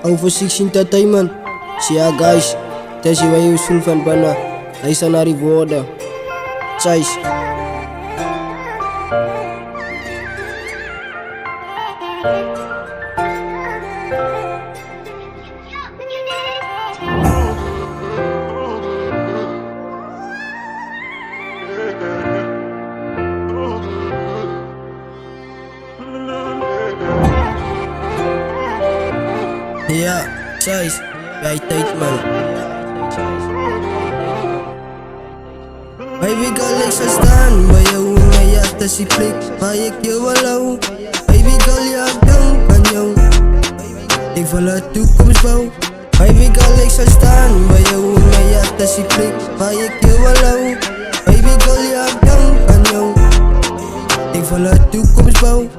Over 16 tatay man. Siya guys, tesi wayo sulfan bana. Ay sanari voda. Chais. Ja, Chais, jij tijd man. Baby girl, ik zal staan bij jou. Maar ja, dat is die plek waar ik je wil houden. Baby girl, ja, kan jou. Ik wil een toekomst bouwen. Baby girl, ik zal staan bij jou. Maar ja, dat is die plek waar ik je wil houden. Baby girl, ja, kan jou. Ik wil een toekomst bouwen.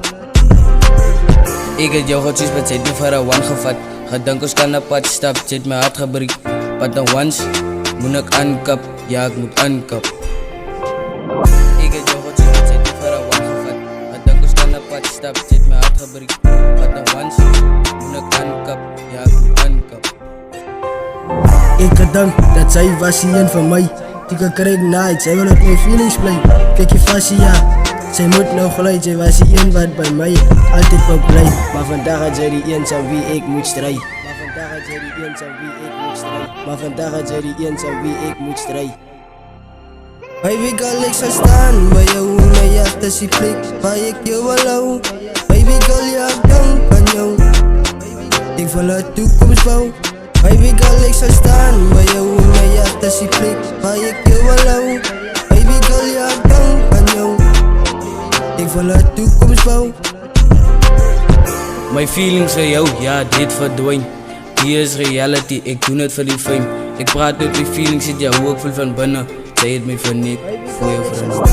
Ik het jou goedjes met zit me voor een one gevat. Gedink ons kan een pad stap, zit my hart gebreek. Pad een once, moet ek aankap, ja ek moet aankap. Ik het jou goedjes met zit me voor een one gevat. Gedink ons kan een pad stap, zit my hart gebreek. Pad een once, moet ek aankap, ja ek moet aankap. Ik gedink dat zij was die een van mij. Die kan krijg night, zij wil op mijn feelings play. Kijk je vast ja. Zij moet nou gelijk, zij was die een wat bij mij altijd wel blij. Maar vandaag had zij die eens aan wie ik moet strijden. Maar vandaag had zij die eens aan wie ik moet strijden. Maar vandaag had zij die eens aan wie ik moet strijden. Baby girl, ik zal staan bij jou. Maar ja, dat is die plek waar ik je wil houden. Baby girl, ja, kan jou. Ik wil een toekomst bouwen. Baby girl, ik zal staan bij jou. Maar ja, dat is die plek waar ik je wil houden. Baby girl, ja, kan jou. Ik wil een toekomst bouwen. My feelings vir jou, ja dit verdwijn. Hier is reality, ek doen het vir die fame. Ek praat met my feelings, het jou ook voel van binnen. Sy het my verneek, voor jou vriend.